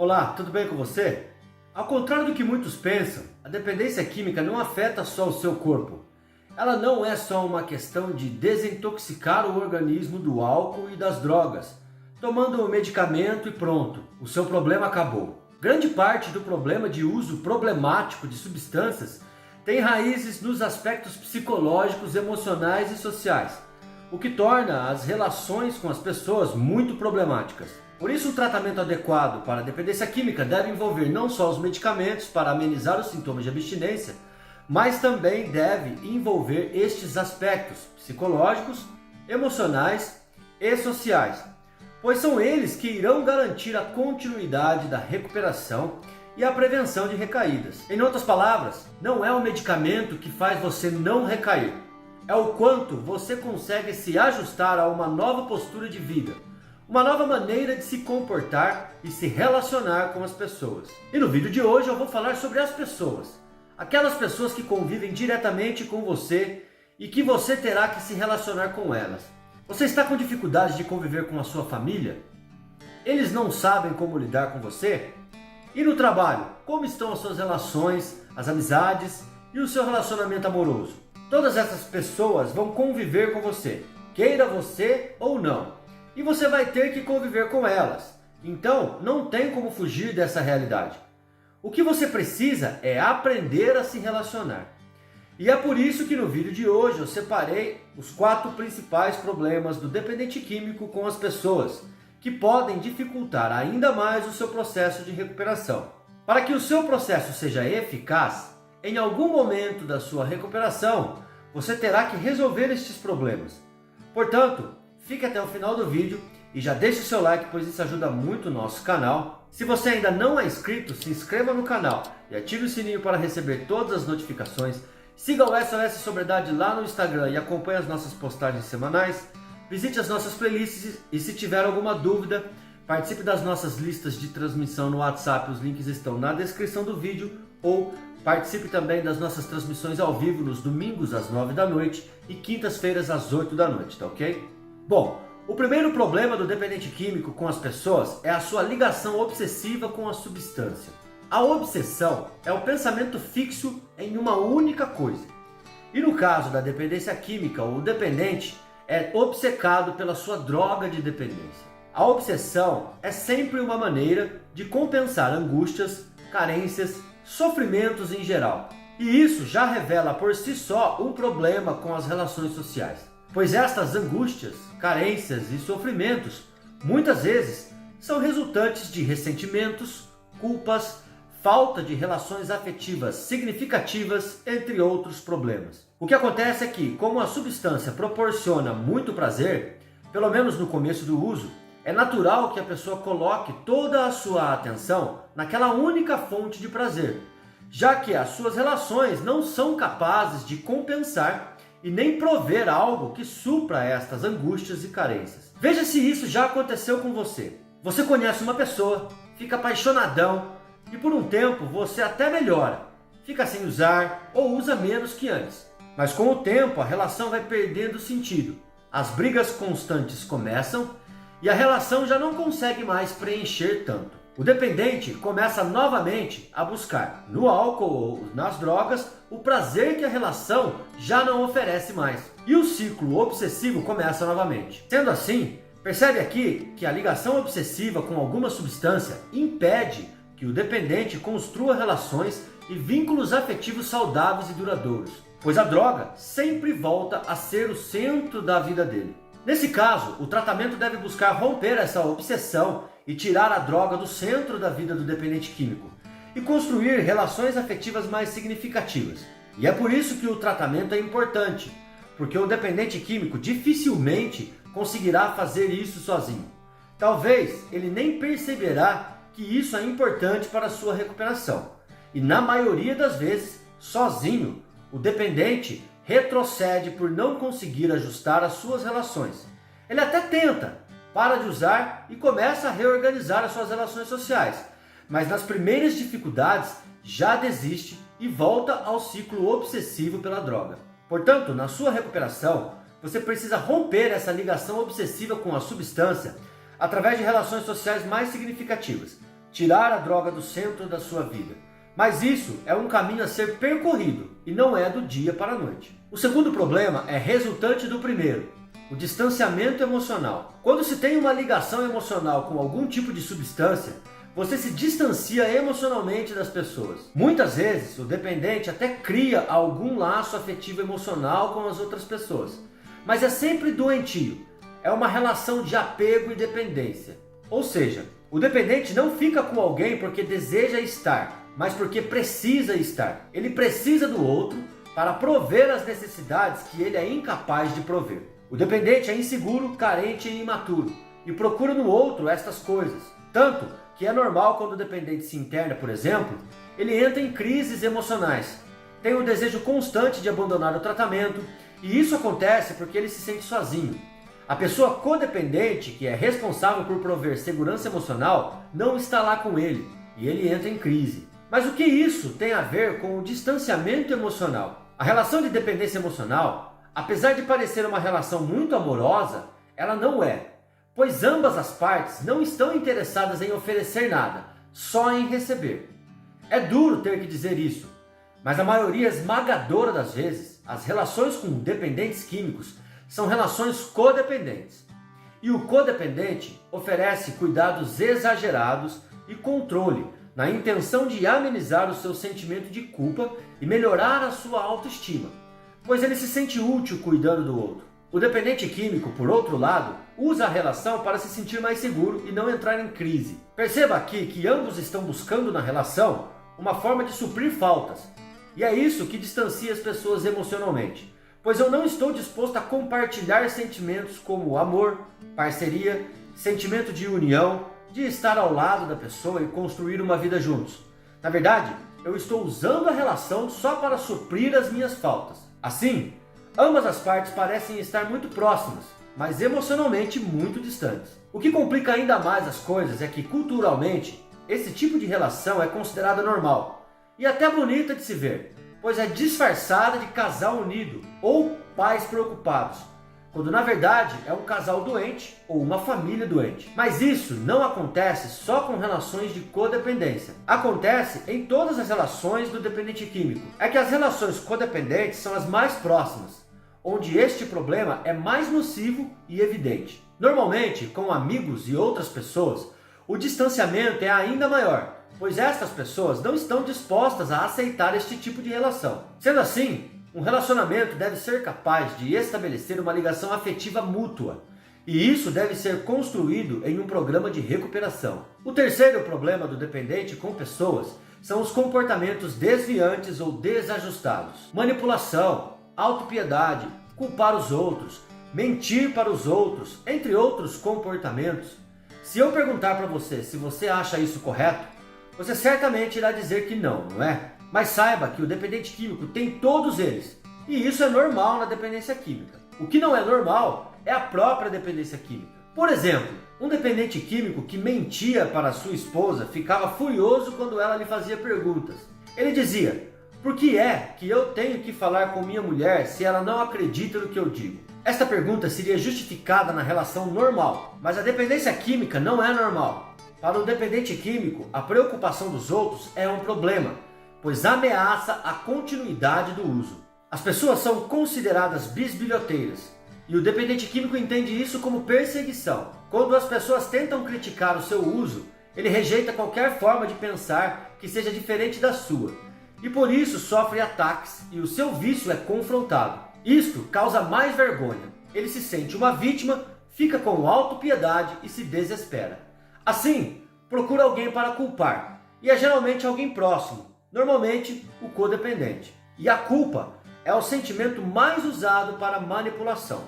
Olá, tudo bem com você? Ao contrário do que muitos pensam, a dependência química não afeta só o seu corpo. Ela não é só uma questão de desintoxicar o organismo do álcool e das drogas. Tomando um medicamento e pronto, o seu problema acabou. Grande parte do problema de uso problemático de substâncias tem raízes nos aspectos psicológicos, emocionais e sociais, o que torna as relações com as pessoas muito problemáticas. Por isso, o tratamento adequado para a dependência química deve envolver não só os medicamentos para amenizar os sintomas de abstinência, mas também deve envolver estes aspectos psicológicos, emocionais e sociais, pois são eles que irão garantir a continuidade da recuperação e a prevenção de recaídas. Em outras palavras, não é o medicamento que faz você não recair, é o quanto você consegue se ajustar a uma nova postura de vida, uma nova maneira de se comportar e se relacionar com as pessoas. E no vídeo de hoje eu vou falar sobre as pessoas, aquelas pessoas que convivem diretamente com você e que você terá que se relacionar com elas. Você está com dificuldade de conviver com a sua família? Eles não sabem como lidar com você? E no trabalho, como estão as suas relações, as amizades e o seu relacionamento amoroso? Todas essas pessoas vão conviver com você, queira você ou não. E você vai ter que conviver com elas. Então, não tem como fugir dessa realidade. O que você precisa é aprender a se relacionar. E é por isso que no vídeo de hoje eu separei os 4 principais problemas do dependente químico com as pessoas, que podem dificultar ainda mais o seu processo de recuperação. Para que o seu processo seja eficaz, em algum momento da sua recuperação, você terá que resolver estes problemas. Portanto, fique até o final do vídeo e já deixe o seu like, pois isso ajuda muito o nosso canal. Se você ainda não é inscrito, se inscreva no canal e ative o sininho para receber todas as notificações. Siga o SOS Sobriedade lá no Instagram e acompanhe as nossas postagens semanais. Visite as nossas playlists e se tiver alguma dúvida, participe das nossas listas de transmissão no WhatsApp. Os links estão na descrição do vídeo, ou participe também das nossas transmissões ao vivo nos domingos às 9 da noite e quintas-feiras às 8 da noite, tá ok? Bom, o primeiro problema do dependente químico com as pessoas é a sua ligação obsessiva com a substância. A obsessão é o pensamento fixo em uma única coisa. E no caso da dependência química, o dependente é obcecado pela sua droga de dependência. A obsessão é sempre uma maneira de compensar angústias, carências, sofrimentos em geral. E isso já revela por si só um problema com as relações sociais, pois estas angústias, carências e sofrimentos muitas vezes são resultantes de ressentimentos, culpas, falta de relações afetivas significativas, entre outros problemas. O que acontece é que, como a substância proporciona muito prazer, pelo menos no começo do uso, é natural que a pessoa coloque toda a sua atenção naquela única fonte de prazer, já que as suas relações não são capazes de compensar e nem prover algo que supra estas angústias e carências. Veja se isso já aconteceu com você. Você conhece uma pessoa, fica apaixonadão e por um tempo você até melhora, fica sem usar ou usa menos que antes. Mas com o tempo a relação vai perdendo sentido, as brigas constantes começam e a relação já não consegue mais preencher tanto. O dependente começa novamente a buscar, no álcool ou nas drogas, o prazer que a relação já não oferece mais. E o ciclo obsessivo começa novamente. Sendo assim, percebe aqui que a ligação obsessiva com alguma substância impede que o dependente construa relações e vínculos afetivos saudáveis e duradouros, pois a droga sempre volta a ser o centro da vida dele. Nesse caso, o tratamento deve buscar romper essa obsessão e tirar a droga do centro da vida do dependente químico e construir relações afetivas mais significativas. E é por isso que o tratamento é importante, porque o dependente químico dificilmente conseguirá fazer isso sozinho. Talvez ele nem perceberá que isso é importante para a sua recuperação. E na maioria das vezes, sozinho, o dependente retrocede por não conseguir ajustar as suas relações. Ele até tenta, para de usar e começa a reorganizar as suas relações sociais, mas nas primeiras dificuldades já desiste e volta ao ciclo obsessivo pela droga. Portanto, na sua recuperação, você precisa romper essa ligação obsessiva com a substância através de relações sociais mais significativas. tirar a droga do centro da sua vida. Mas isso é um caminho a ser percorrido e não é do dia para a noite. O segundo problema é resultante do primeiro, o distanciamento emocional. Quando se tem uma ligação emocional com algum tipo de substância, você se distancia emocionalmente das pessoas. Muitas vezes, o dependente até cria algum laço afetivo emocional com as outras pessoas, mas é sempre doentio. É uma relação de apego e dependência. Ou seja, o dependente não fica com alguém porque deseja estar, mas porque precisa estar. Ele precisa do outro para prover as necessidades que ele é incapaz de prover. O dependente é inseguro, carente e imaturo e procura no outro estas coisas. Tanto que é normal quando o dependente se interna, por exemplo, ele entra em crises emocionais. Tem o desejo constante de abandonar o tratamento e isso acontece porque ele se sente sozinho. A pessoa codependente, que é responsável por prover segurança emocional, não está lá com ele e ele entra em crise. Mas o que isso tem a ver com o distanciamento emocional? A relação de dependência emocional, apesar de parecer uma relação muito amorosa, ela não é, pois ambas as partes não estão interessadas em oferecer nada, só em receber. É duro ter que dizer isso, mas a maioria esmagadora das vezes, as relações com dependentes químicos são relações codependentes. E o codependente oferece cuidados exagerados e controle, na intenção de amenizar o seu sentimento de culpa e melhorar a sua autoestima, pois ele se sente útil cuidando do outro. O dependente químico, por outro lado, usa a relação para se sentir mais seguro e não entrar em crise. Perceba aqui que ambos estão buscando na relação uma forma de suprir faltas, e é isso que distancia as pessoas emocionalmente, pois eu não estou disposto a compartilhar sentimentos como amor, parceria, sentimento de união, de estar ao lado da pessoa e construir uma vida juntos. Na verdade, eu estou usando a relação só para suprir as minhas faltas. Assim, ambas as partes parecem estar muito próximas, mas emocionalmente muito distantes. O que complica ainda mais as coisas é que, culturalmente, esse tipo de relação é considerada normal e até bonita de se ver, pois é disfarçada de casal unido ou pais preocupados, quando na verdade é um casal doente ou uma família doente. Mas isso não acontece só com relações de codependência. Acontece em todas as relações do dependente químico. É que as relações codependentes são as mais próximas, onde este problema é mais nocivo e evidente. Normalmente, com amigos e outras pessoas, o distanciamento é ainda maior, pois estas pessoas não estão dispostas a aceitar este tipo de relação. Sendo assim, um relacionamento deve ser capaz de estabelecer uma ligação afetiva mútua, e isso deve ser construído em um programa de recuperação. O terceiro problema do dependente com pessoas são os comportamentos desviantes ou desajustados. Manipulação, autopiedade, culpar os outros, mentir para os outros, entre outros comportamentos. Se eu perguntar para você se você acha isso correto, você certamente irá dizer que não, não é? Mas saiba que o dependente químico tem todos eles, e isso é normal na dependência química. O que não é normal é a própria dependência química. Por exemplo, um dependente químico que mentia para sua esposa ficava furioso quando ela lhe fazia perguntas. Ele dizia: "Por que é que eu tenho que falar com minha mulher se ela não acredita no que eu digo?" Esta pergunta seria justificada na relação normal, mas a dependência química não é normal. Para o dependente químico, a preocupação dos outros é um problema, pois ameaça a continuidade do uso. As pessoas são consideradas bisbilhoteiras, e o dependente químico entende isso como perseguição. Quando as pessoas tentam criticar o seu uso, ele rejeita qualquer forma de pensar que seja diferente da sua, e por isso sofre ataques e o seu vício é confrontado. Isto causa mais vergonha. Ele se sente uma vítima, fica com autopiedade e se desespera. Assim, procura alguém para culpar, e é geralmente alguém próximo, normalmente o codependente. E a culpa é o sentimento mais usado para manipulação.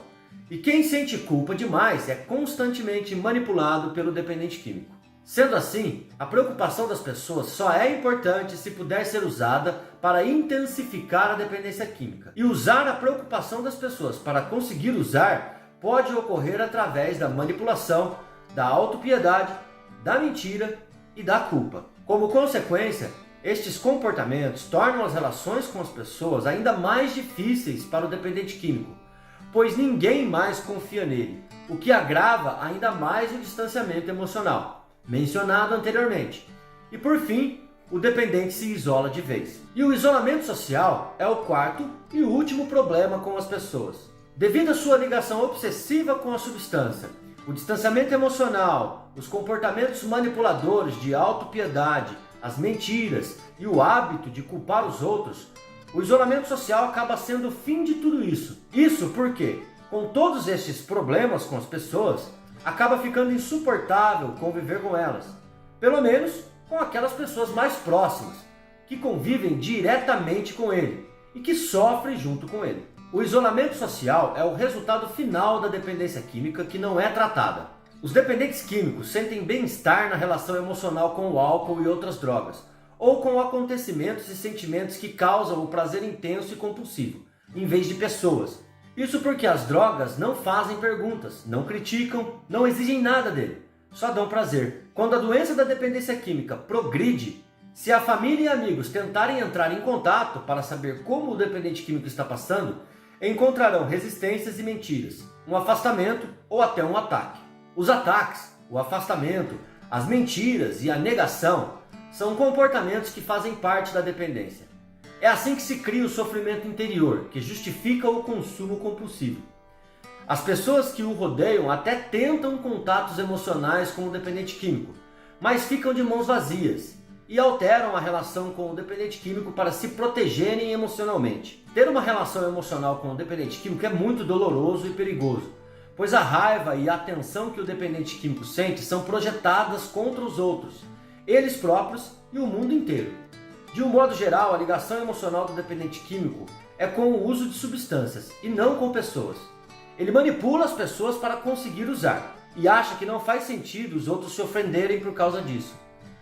E quem sente culpa demais é constantemente manipulado pelo dependente químico. Sendo assim, a preocupação das pessoas só é importante se puder ser usada para intensificar a dependência química. E usar a preocupação das pessoas para conseguir usar pode ocorrer através da manipulação, da autopiedade, da mentira e da culpa. Como consequência, estes comportamentos tornam as relações com as pessoas ainda mais difíceis para o dependente químico, pois ninguém mais confia nele, o que agrava ainda mais o distanciamento emocional, mencionado anteriormente. E por fim, o dependente se isola de vez. E o isolamento social é o quarto e último problema com as pessoas. Devido à sua ligação obsessiva com a substância, o distanciamento emocional, os comportamentos manipuladores de autopiedade, as mentiras e o hábito de culpar os outros, o isolamento social acaba sendo o fim de tudo isso. Isso porque, com todos estes problemas com as pessoas, acaba ficando insuportável conviver com elas. Pelo menos com aquelas pessoas mais próximas, que convivem diretamente com ele e que sofrem junto com ele. O isolamento social é o resultado final da dependência química que não é tratada. Os dependentes químicos sentem bem-estar na relação emocional com o álcool e outras drogas, ou com acontecimentos e sentimentos que causam o prazer intenso e compulsivo, em vez de pessoas. Isso porque as drogas não fazem perguntas, não criticam, não exigem nada dele, só dão prazer. Quando a doença da dependência química progride, se a família e amigos tentarem entrar em contato para saber como o dependente químico está passando, encontrarão resistências e mentiras, um afastamento ou até um ataque. Os ataques, o afastamento, as mentiras e a negação são comportamentos que fazem parte da dependência. É assim que se cria o sofrimento interior, que justifica o consumo compulsivo. As pessoas que o rodeiam até tentam contatos emocionais com o dependente químico, mas ficam de mãos vazias e alteram a relação com o dependente químico para se protegerem emocionalmente. Ter uma relação emocional com o dependente químico é muito doloroso e perigoso, pois a raiva e a tensão que o dependente químico sente são projetadas contra os outros, eles próprios e o mundo inteiro. De um modo geral, a ligação emocional do dependente químico é com o uso de substâncias e não com pessoas. Ele manipula as pessoas para conseguir usar e acha que não faz sentido os outros se ofenderem por causa disso.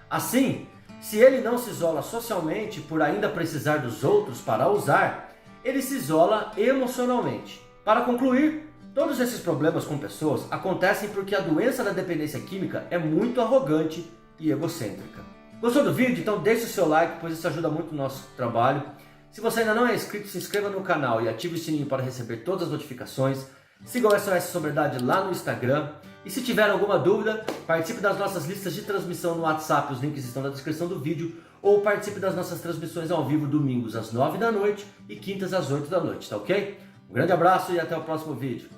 Assim, se ele não se isola socialmente por ainda precisar dos outros para usar, ele se isola emocionalmente. Para concluir, todos esses problemas com pessoas acontecem porque a doença da dependência química é muito arrogante e egocêntrica. Gostou do vídeo? Então deixe o seu like, pois isso ajuda muito o nosso trabalho. Se você ainda não é inscrito, se inscreva no canal e ative o sininho para receber todas as notificações. Siga o SOS Sobriedade lá no Instagram. E se tiver alguma dúvida, participe das nossas listas de transmissão no WhatsApp, os links estão na descrição do vídeo, ou participe das nossas transmissões ao vivo domingos às 9 da noite e quintas às 8 da noite, tá ok? Um grande abraço e até o próximo vídeo.